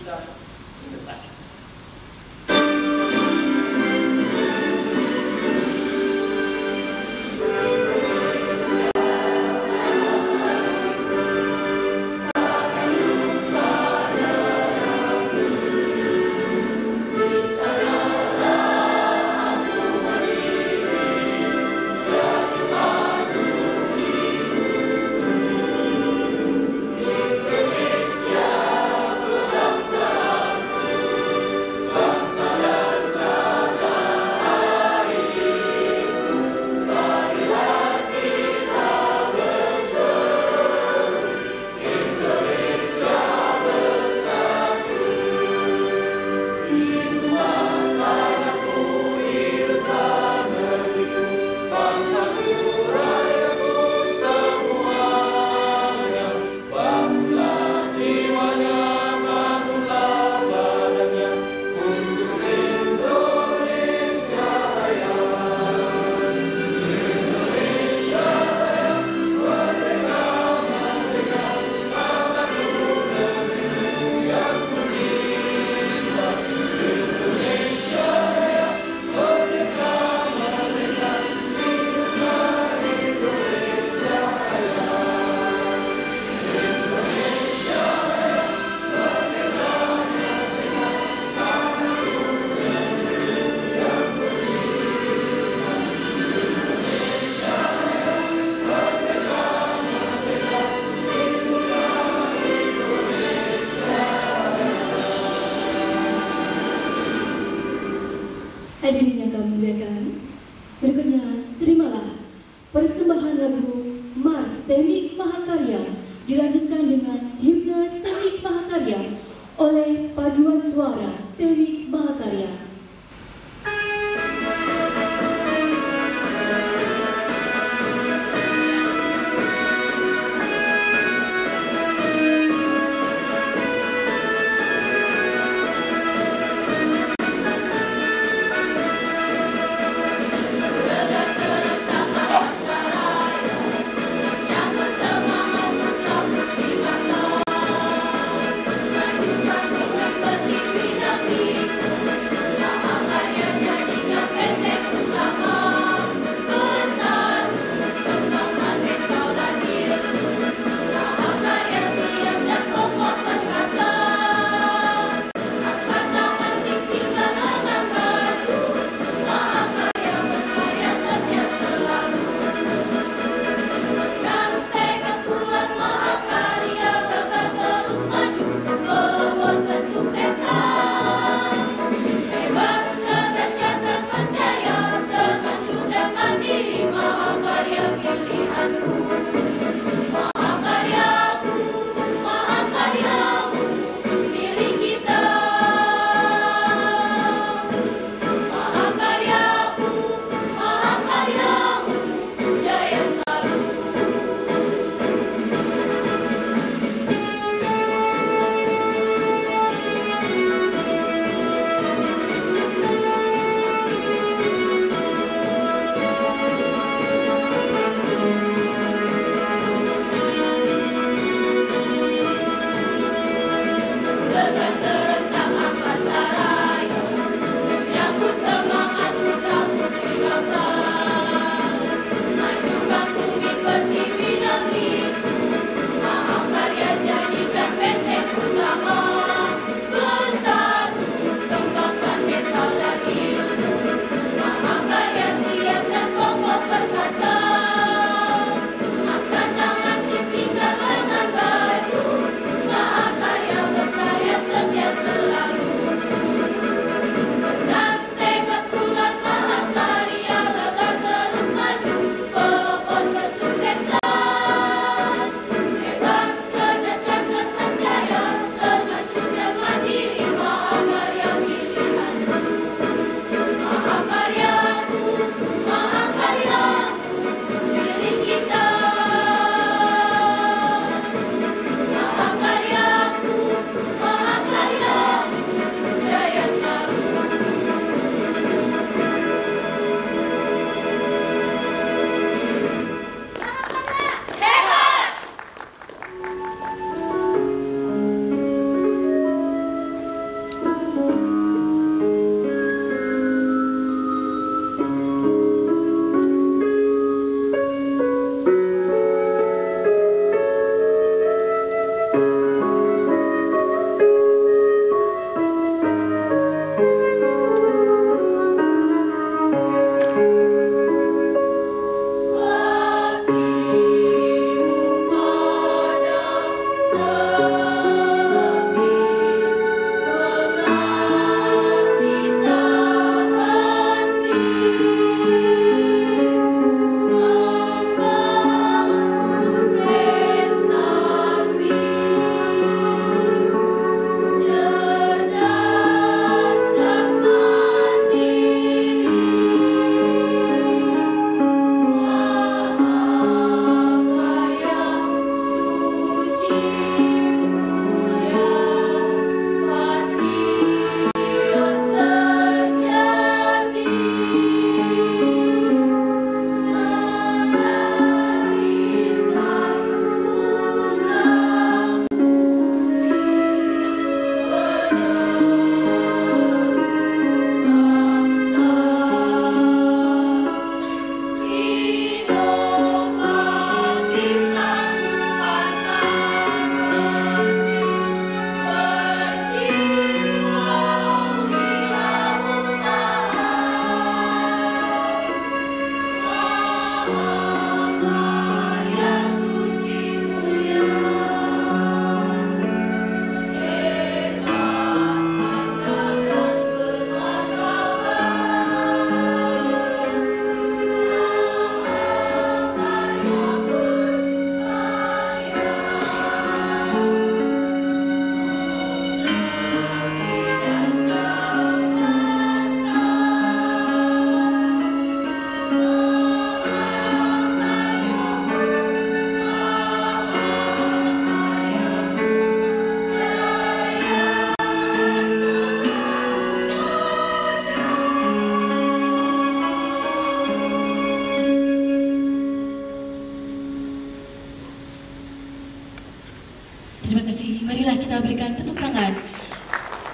kita selesai. Hadirin yang kami muliakan, berikutnya terimalah persembahan lagu Mars Stemik Mahakarya dilanjutkan dengan himne Stemik Mahakarya oleh Paduan Suara Stemik Mahakarya. Berdiri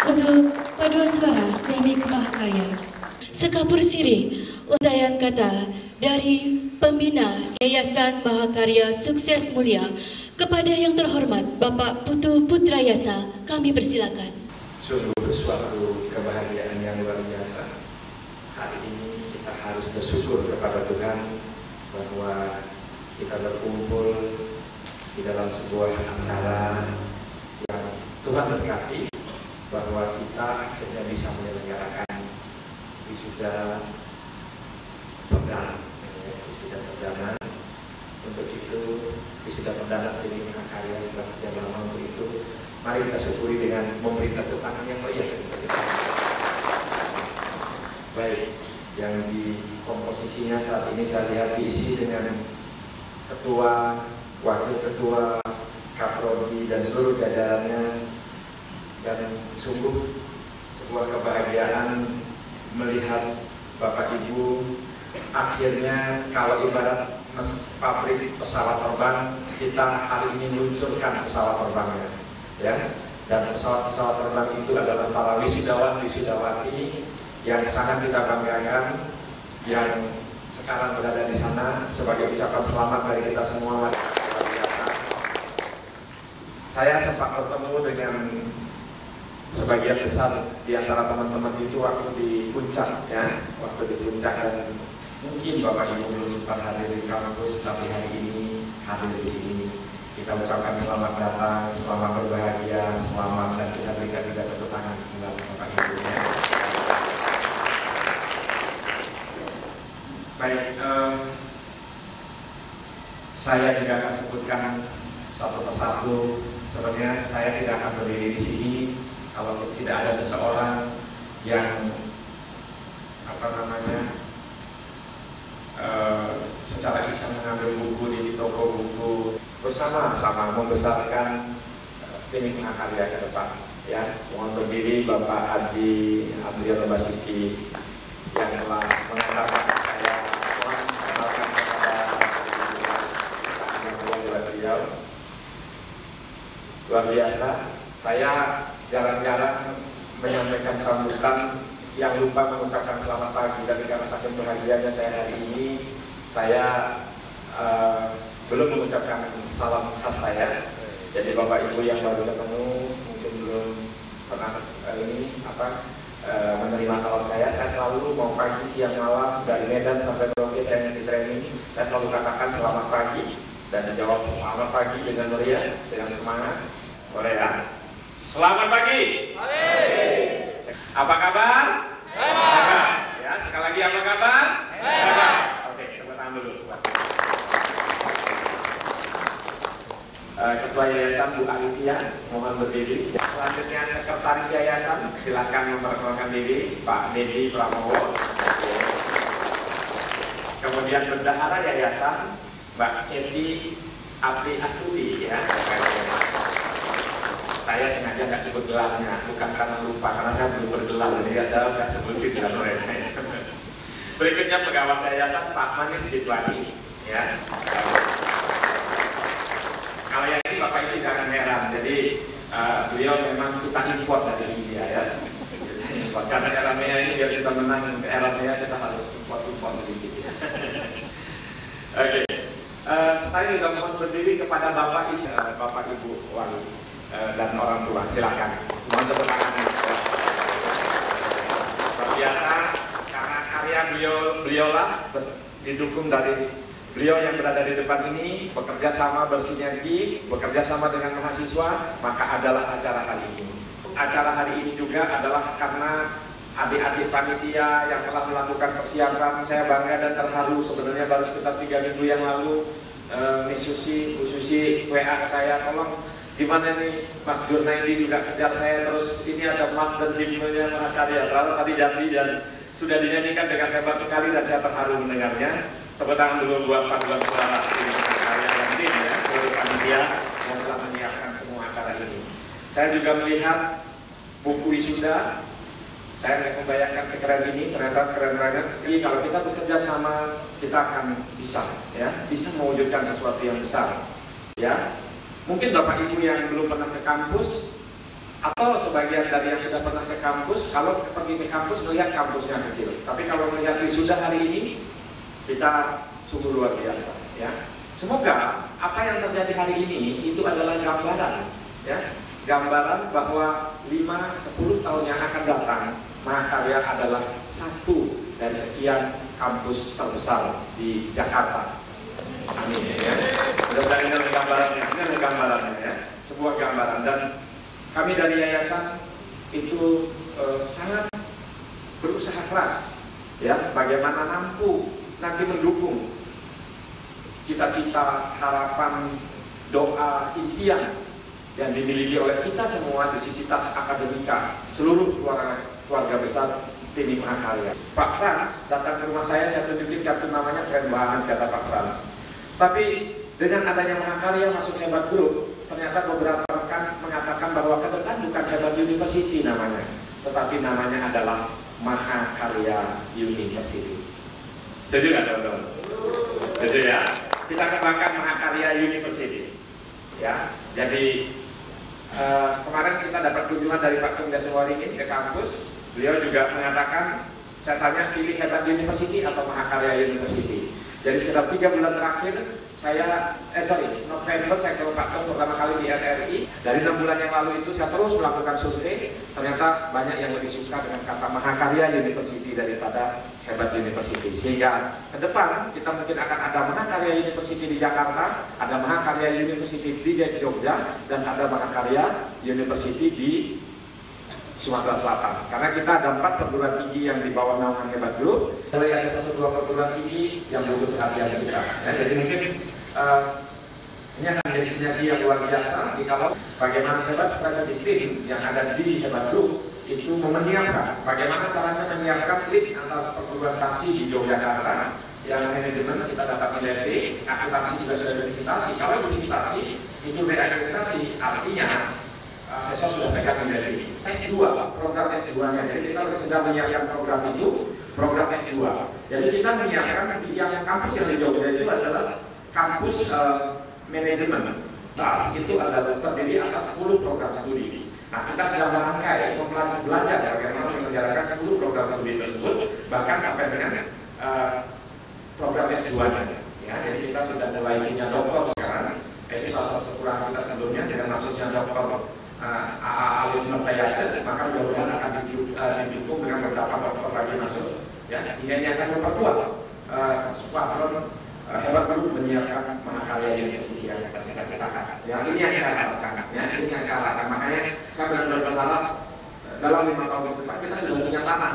untuk paduan suara Stemik Mahakarya. Sekapur sirih untayan kata dari pembina Yayasan Mahakarya Sukses Mulia kepada yang terhormat Bapak Putu Putrayasa, kami persilakan. Sungguh suatu kebahagiaan yang luar biasa. Hari ini kita harus bersyukur kepada Tuhan bahwa kita berkumpul di dalam sebuah acara yang Tuhan berkati, bahwa kita akhirnya bisa menyelenggarakan wisuda perdana. Untuk itu wisuda perdana Stemik Mahakarya setelah sekian lama. Untuk itu mari kita syukuri dengan memberi tepuk tangan yang meriah. Baik, yang di komposisinya saat ini saya lihat diisi dengan ketua, wakil ketua, kaprodi dan seluruh jajarannya, dan sungguh sebuah kebahagiaan melihat Bapak Ibu akhirnya, kalau ibarat pabrik pesawat terbang, kita hari ini meluncurkan pesawat terbangnya, ya. Dan pesawat-pesawat terbang itu adalah para wisudawan wisudawati yang sangat kita banggakan, yang sekarang berada di sana. Sebagai ucapan selamat dari kita semua, saya sempat bertemu dengan sebagian besar di antara teman-teman itu waktu di puncak, ya, waktu di puncak, dan mungkin Bapak Ibu belum sempat hadir di kampus, tapi hari ini hadir di sini. Kita ucapkan selamat datang, selamat berbahagia, selamat, dan kita berikan juga tepuk tangan buat Bapak Ibu. Baik, saya juga akan sebutkan satu persatu. Sebenarnya saya tidak akan berdiri di sini kalau tidak ada seseorang yang secara iseng mengambil buku di toko buku, bersama-sama membesarkan Stemik Mahakarya ke depan. Ya, mohon berdiri Bapak Haji Andriano Basuki yang telah mengantarkan saya, mohon mengenalkan kepada beliau. Luar biasa. Saya jarang-jarang menyampaikan sambutan yang lupa mengucapkan selamat pagi, dan karena saking bahagianya saya hari ini, saya belum mengucapkan salam khas saya. Jadi Bapak Ibu yang baru ketemu mungkin belum pernah menerima salam saya selalu mau pagi, siang, malam, dari Medan sampai Merauke saya ngasih training, saya selalu katakan selamat pagi dan dijawab selamat pagi dengan meriah, dengan semangat. Boleh ya? Selamat pagi. Apa kabar? Hebat. Ya, sekali lagi apa kabar? Hebat. Oke, tepuk tangan dulu. Ketua Yayasan Bu Alifia, mohon berdiri. Selanjutnya Sekretaris Yayasan, silakan memperkenalkan diri, Pak Dedi Pramowo. Kemudian Bendahara Yayasan, Mbak Edi Apri Astuti, ya. Saya sengaja nggak sebut gelarnya, bukan karena lupa, karena saya belum bergelar, jadi saya nggak sebut gelar mereka. Berikutnya Pengawas Yayasan Pak Manis Ditwani, ya. Kalau yang ini Bapak Ibu jangan heran, jadi beliau memang kita import dari India, ya. Import, karena eramnya ini biar kita menang eramnya kita harus import sedikit, ya. Oke, saya juga mohon berdiri kepada Bapak Ibu Wali dan orang tua, silakan. Mohon tepuk tangan. Luar biasa, karena karya beliaulah didukung dari beliau yang berada di depan ini, bekerja sama bersinergi, bekerja sama dengan mahasiswa, maka adalah acara hari ini. Acara hari ini juga adalah karena adik-adik panitia yang telah melakukan persiapan. Saya bangga dan terharu, sebenarnya baru sekitar 3 minggu yang lalu Miss Susi, Bu Susi WA ke saya, tolong gimana nih Mas Jurnaidi juga kejar saya terus, ini ada Mas dan timnya Mahakarya, lalu tadi janji dan sudah dinyanyikan dengan hebat sekali dan saya terharu mendengarnya. Tepuk tangan dulu buat paduan suara Stemik Mahakarya yang tim, ya, seluruh panitia yang telah menyiapkan semua acara ini. Saya juga melihat buku wisuda, saya membayangkan sekeren ini, ternyata keren banget. Jadi kalau kita bekerja sama, kita akan bisa, ya, bisa mewujudkan sesuatu yang besar, ya. Mungkin Bapak Ibu yang belum pernah ke kampus, Atau sebagian dari yang sudah pernah ke kampus, kalau pergi ke kampus melihat kampusnya kecil. Tapi kalau melihat wisuda hari ini, kita sungguh luar biasa. Ya. Semoga apa yang terjadi hari ini itu adalah gambaran, ya, gambaran bahwa 5-10 tahun yang akan datang, Mahakarya adalah satu dari sekian kampus terbesar di Jakarta. Amin. Ya. Mudah-mudahan ini adalah gambarannya, ya, sebuah gambaran. Dan kami dari yayasan itu sangat berusaha keras, ya, bagaimana mampu nanti mendukung cita-cita, harapan, doa, impian yang dimiliki oleh kita semua di Sivitas Akademika, seluruh keluarga besar STIMI Mahakarya. Pak Frans datang ke rumah saya tunjukin kartu namanya, keren banget kata Pak Frans. Tapi dengan adanya Mahakarya masuk Hebat Group, ternyata beberapa rekan mengatakan bahwa ke depan bukan Hebat University namanya, tetapi namanya adalah Mahakarya University. Setuju nggak teman-teman? Setuju ya? Kita kembangkan Mahakarya University. Ya, jadi kemarin kita dapat kunjungan dari Pak Tungga Sewaringin ke kampus. Beliau juga mengatakan, saya tanya pilih Hebat University atau Mahakarya University. Jadi sekitar 3 bulan terakhir November saya ke Pak Tung pertama kali di RRI. Dari 6 bulan yang lalu itu saya terus melakukan survei. Ternyata banyak yang lebih suka dengan kata Mahakarya University daripada Hebat University. Sehingga ke depan kita mungkin akan ada Mahakarya University di Jakarta, ada Mahakarya University di Jogja, dan ada Mahakarya University di Sumatera Selatan. Karena kita ada 4 perguruan tinggi yang di bawah naungan Hebat Group. Mulai ada 1-2 perguruan tinggi yang butuh perhatian kita. Ya, jadi mungkin ini akan menjadi sinergi yang luar biasa. Kalau bagaimana Hebat Strategic Team yang ada di Hebat Group itu menyiapkan bagaimana caranya menyiapkan link antara perguruan tinggi di Yogyakarta yang manajemen kita dapat nilai D, akuntansi sudah divisitasi. Kalau divisitasi itu reakreditasi, artinya sesor sudah pegang nilai S2, program S2-nya. Jadi kita sedang menyiapkan program itu, program S2. Jadi kita menyiapkan yang kampus yang di Jogja itu adalah kampus manajemen. Nah, itu adalah terdiri atas 10 program studi. Nah, kita sedang merangkai, belajar bagaimana menjalankan 10 program studi tersebut, bahkan sampai dengan program S2-nya. Ya, jadi kita sudah mulai punya doktor sekarang. Itu salah satu kekurangan kita sebelumnya dengan masuknya doktor Alim Nurtayasa, maka mudah-mudahan akan didukung dengan beberapa dokter lagi masuk, ya, sehingga ini akan memperkuat skuadron Hebat Group menyiapkan Mahakarya University yang kita cita-citakan. Ya, ini yang saya harapkan, ya, ini yang saya harapkan. Makanya saya benar-benar berharap dalam 5 tahun ke depan kita sudah punya tanah,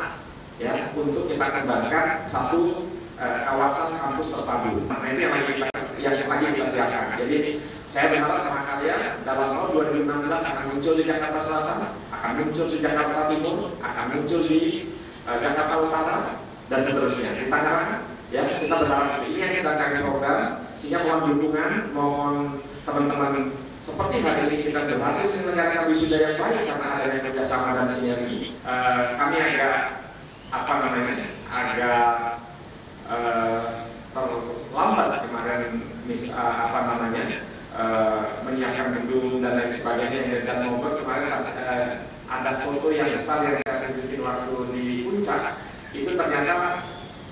ya, untuk kita kembangkan satu kawasan kampus terpadu. Nah, ini yang lagi kita siapkan. Jadi saya berharap Mahakarya dalam tahun 2016 akan muncul di Jakarta Selatan, akan muncul di Jakarta Timur, akan muncul di Jakarta Utara, dan seterusnya. Di Tangerang, ya, kita berharap ini yang sedang kami program, sehingga mohon dukungan, mohon teman-teman seperti hari ini kita berhasil menyelenggarakan wisuda yang baik karena adanya kerjasama dan sinergi. Kami agak terlambat kemarin, menyiapkan gedung dan lain sebagainya, dan membuat kemarin ada foto yang besar yang saya tunjukin waktu di puncak itu ternyata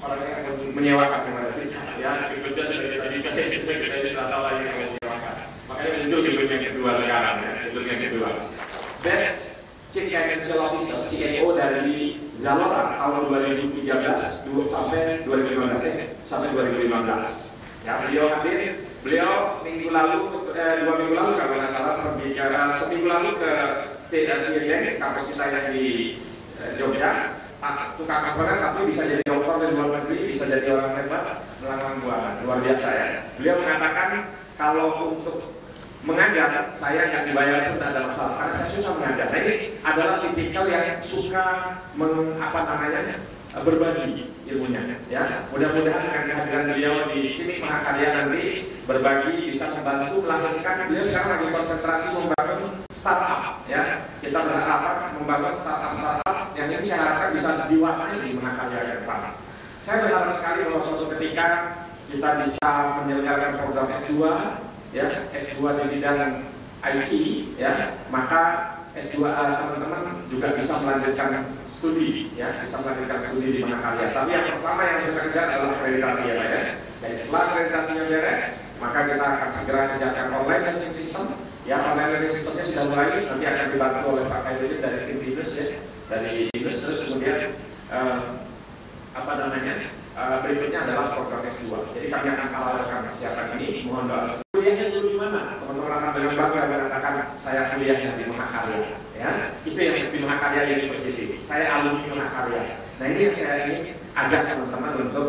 orangnya akan menyewakan kepada kita, ya, bekerja jadi saya tidak tahu lagi yang menyewakan. Makanya muncul gedung yang kedua sekarang, ya, gedung yang kedua. Best Chief Financial Officer (CEO) dari Zalora tahun 2013 sampai 2015. Ya, beliau hadir. Beliau minggu lalu, 2 minggu lalu kalau nggak salah berbicara, seminggu lalu ke TSI kampus kita yang di Jogja. Tukang kabaran tapi bisa jadi dokter di luar negeri, bisa jadi orang hebat melakukan buangan, luar biasa, ya. Beliau mengatakan kalau untuk mengajar saya nggak dibayar itu tidak ada masalah karena saya suka mengajar. Nah, ini adalah tipikal yang suka berbagi ilmunya, ya. Mudah-mudahan dengan kehadiran beliau di STIMI Mahakarya nanti berbagi bisa membantu melahirkan. Beliau sekarang lagi konsentrasi membangun startup, ya. Kita berharap membangun startup yang ini saya harapkan bisa diwarnai di Mahakarya ke depan. Saya berharap sekali bahwa suatu ketika kita bisa menyelenggarakan program S2, ya, S2 di bidang IT, ya, maka S2 teman-teman juga bisa melanjutkan studi, ya, bisa melanjutkan studi di Mahakarya. Tapi yang pertama yang kita kejar adalah akreditasi, ya, ya. Jadi setelah akreditasinya beres, maka kita akan segera kerjakan online learning system. Ya, online learning systemnya sudah mulai, nanti akan dibantu oleh Pak Khairuddin dari tim Binus, ya, dari Binus. Terus kemudian berikutnya adalah program S2. Jadi kami akan paralelkan persiapan ini. Mohon doa. Kuliahnya dulu di mana? Teman-teman akan dengan bangga mengatakan saya kuliahnya di Mahakarya. Ya, itu yang di Mahakarya University. Saya alumni Mahakarya. Nah, ini yang saya ingin ajak teman-teman untuk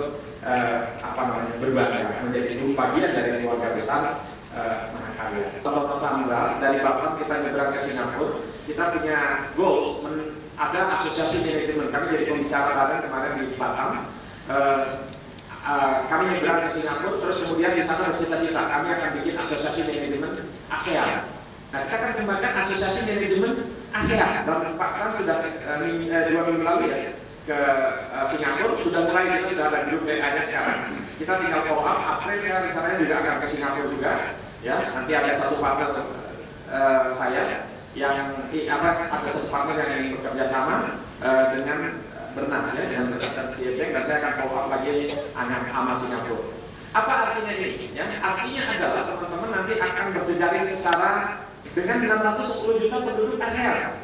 berbangga menjadi bagian dari keluarga besar Mahakarya. Kalau tanggal dari Batam kita nyebrang ke Singapura, kita punya goals. Ada asosiasi manajemen. Kami jadi pembicara bareng kemarin di Batam. Kami nyebrang ke Singapura, terus kemudian di sana bercita-cita kami akan bikin asosiasi manajemen ASEAN. Nah, kita akan kembangkan asosiasi manajemen ASEAN. Dan Pak Kang sudah 2 minggu lalu, ya, ke Singapura, sudah mulai, kita sudah ada grup WA-nya sekarang. Kita tinggal follow up. April saya rencananya juga akan ke Singapura juga, ya. Nanti ada satu partner saya yang ada satu partner yang ingin bekerja sama dengan Bernas, ya, dengan CITIC, dan saya akan follow up lagi sama Singapura. Apa artinya ini? Ya, artinya adalah teman-teman nanti akan berjejaring secara dengan 610 juta penduduk ASEAN.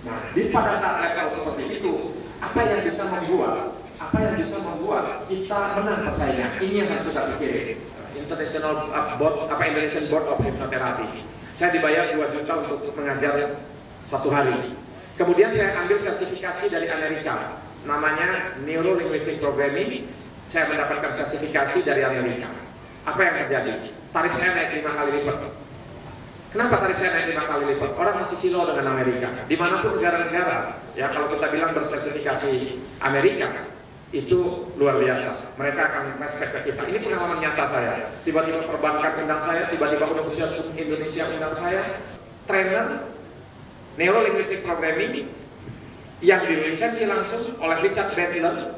Nah, pada saat level seperti itu, apa yang bisa membuat kita menang persaingan? Ini yang harus kita pikirin. Indonesian Board of Hypnotherapy. Saya dibayar 2 juta untuk mengajar 1 hari. Kemudian saya ambil sertifikasi dari Amerika, namanya Neuro Linguistic Programming. Saya mendapatkan sertifikasi dari Amerika. Apa yang terjadi? Tarif saya naik 5 kali lipat. Kenapa tarif saya naik 5 kali lipat? Orang masih silau dengan Amerika. Dimanapun negara-negara, ya, kalau kita bilang bersertifikasi Amerika, itu luar biasa. Mereka akan respect ke kita. Ini pengalaman nyata saya. Tiba-tiba perbankan undang saya, tiba-tiba Universitas Indonesia undang saya. Trainer Neuro Linguistic Programming yang dilisensi langsung oleh Richard Bandler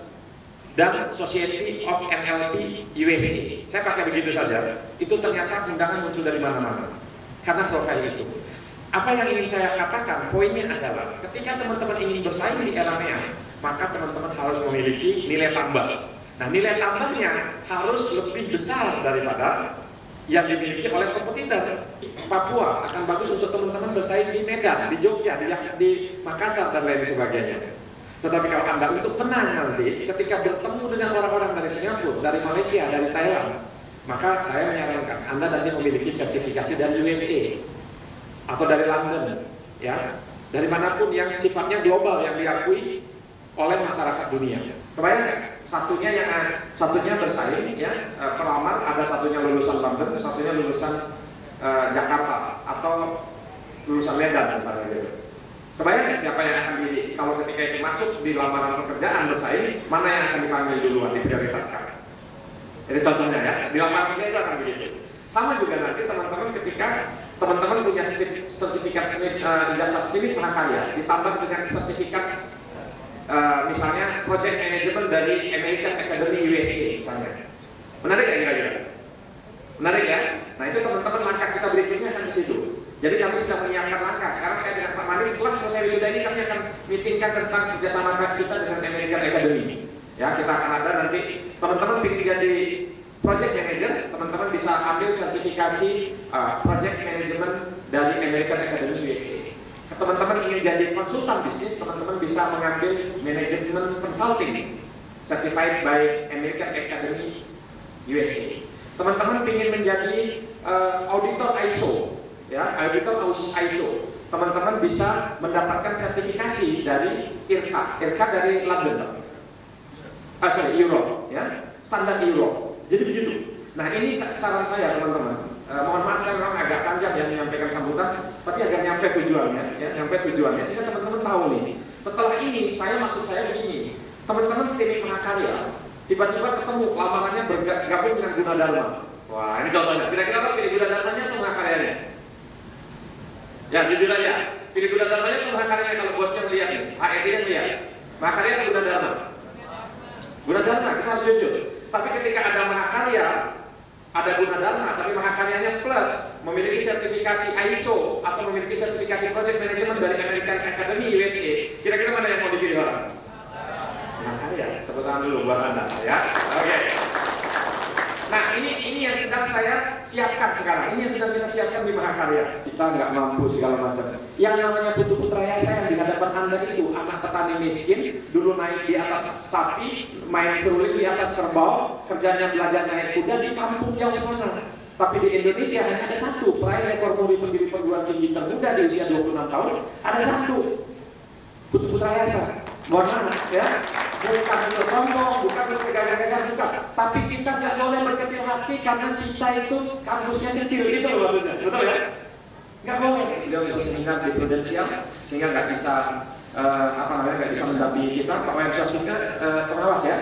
dan Society of NLP USA. Saya pakai begitu saja. Itu ternyata undangan muncul dari mana-mana karena profil itu. Apa yang ingin saya katakan, poinnya adalah ketika teman-teman ingin bersaing di era MEA, maka teman-teman harus memiliki nilai tambah. Nah, nilai tambahnya harus lebih besar daripada yang dimiliki oleh kompetitor. Papua akan bagus untuk teman-teman bersaing di Medan, di Jogja, di Makassar, dan lain sebagainya. Tetapi kalau Anda untuk menang nanti, ketika bertemu dengan orang-orang dari Singapura, dari Malaysia, dari Thailand, maka saya menyarankan Anda nanti memiliki sertifikasi dari USA atau dari London, ya, dari manapun yang sifatnya global, yang diakui oleh masyarakat dunia. Kebayang nggak? Satunya bersaing, ya, pelamar, ada satunya lulusan London, satunya lulusan Jakarta atau lulusan Medan misalnya gitu. Kebayang nggak siapa yang akan kalau ketika itu masuk di lamaran pekerjaan bersaing, mana yang akan dipanggil duluan, diprioritaskan? Jadi contohnya, ya, di lamaran kerja itu akan begitu. Sama juga nanti teman-teman ketika teman-teman punya sertifikat ijazah spirit Mahakarya, ditambah dengan sertifikat misalnya project management dari American Academy USA misalnya. Menarik ya kira-kira? Menarik ya? Nah, itu teman-teman langkah kita berikutnya akan ke situ. Jadi kami sudah menyiapkan langkah. Sekarang saya dengan Pak Mani, setelah selesai wisuda ini kami akan meetingkan tentang kerjasama kita dengan American Academy. Ya, kita akan ada nanti teman-teman ingin jadi project manager, teman-teman bisa ambil sertifikasi project management dari American Academy USA. Teman-teman ingin jadi konsultan bisnis, teman-teman bisa mengambil manajemen consulting certified by American Academy USA. Teman-teman ingin menjadi auditor ISO, ya, auditor ISO. Teman-teman bisa mendapatkan sertifikasi dari IRCA dari London, Europe, ya, standar Europe. Jadi begitu. Nah, ini saran saya teman-teman. Mohon maaf saya memang agak panjang ya menyampaikan sambutan, tapi agak nyampe tujuannya, ya, sehingga teman-teman tahu nih. Setelah ini, maksud saya begini, teman-teman STIMIK Mahakarya tiba-tiba ketemu lamarannya bergabung dengan Gunadarma. Wah, ini contohnya. Kira-kira apa pilih Gunadarmanya atau Mahakaryanya? Ya, jujur aja. Pilih Gunadarmanya atau Mahakaryanya kalau bosnya melihat nih, HRD yang lihat. Mahakarya atau Gunadarma? Gunadarma, kita harus jujur. Tapi ketika ada Mahakarya, ada Gunadarma, tapi mahakaryanya plus, memiliki sertifikasi ISO atau memiliki sertifikasi project management dari American Academy USA. Kira-kira mana yang mau dipilih orang? Mahakarya. Tepuk tangan dulu buat Anda ya. Oke. Nah ini yang sedang saya siapkan sekarang. Ini yang sedang kita siapkan di Mahakarya. Kita nggak mampu segala macam. Yang namanya Putu Putra Yasa yang di hadapan Anda itu anak petani miskin, dulu naik di atas sapi, main seruling di atas kerbau, kerjanya belajar naik kuda di kampung jauh sana. Tapi di Indonesia hanya ada satu peraih rekor muri pendiri perguruan tinggi termuda di usia 26 tahun. Ada satu, Putu Putra Yasa. Mohon maaf ya, bukan untuk sombong, bukan untuk gagah-gagah, bukan. Tapi kita nggak boleh berkecil hati karena kita itu kampusnya kecil, gitu loh maksudnya, betul ya? Nggak boleh. Beliau bisa seminar di Prudensial sehingga nggak bisa nggak bisa mendampingi kita. Pak Wenswas juga pengawas ya.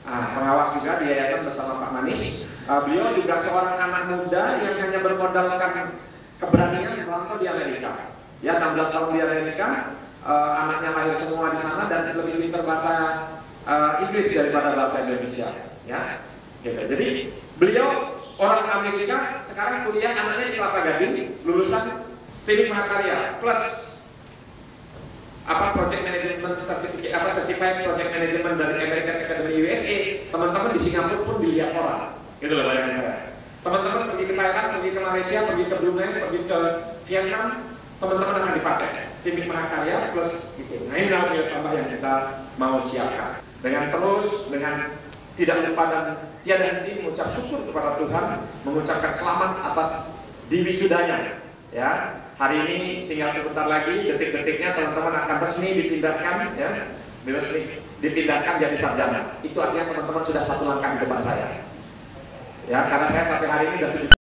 Pengawas juga di yayasan bersama Pak Manis. Beliau juga seorang anak muda yang hanya bermodalkan keberanian merantau di Amerika. Ya, 16 tahun di Amerika. Anaknya lahir semua di sana dan lebih pintar bahasa Inggris daripada bahasa Indonesia, ya. Gitu. Jadi beliau orang Amerika, sekarang kuliah anaknya di Kelapa Gading, lulusan STIMIK Mahakarya plus project management certified project management dari American Academy USA. Teman-teman di Singapura pun dilihat orang, gitu loh bayangin saya. Teman-teman pergi ke Thailand, pergi ke Malaysia, pergi ke Brunei, pergi ke Vietnam, teman-teman akan dipakai STIMIK Mahakarya plus itu. Nah ini nilai tambah yang kita mau siapkan. Dengan terus, dengan tidak lupa dan tiada henti mengucap syukur kepada Tuhan, mengucapkan selamat atas diwisudanya. Ya, hari ini tinggal sebentar lagi, detik-detiknya teman-teman akan resmi dipindahkan, ya, dipindahkan jadi sarjana. Itu artinya teman-teman sudah satu langkah di depan saya. Ya, karena saya sampai hari ini sudah 7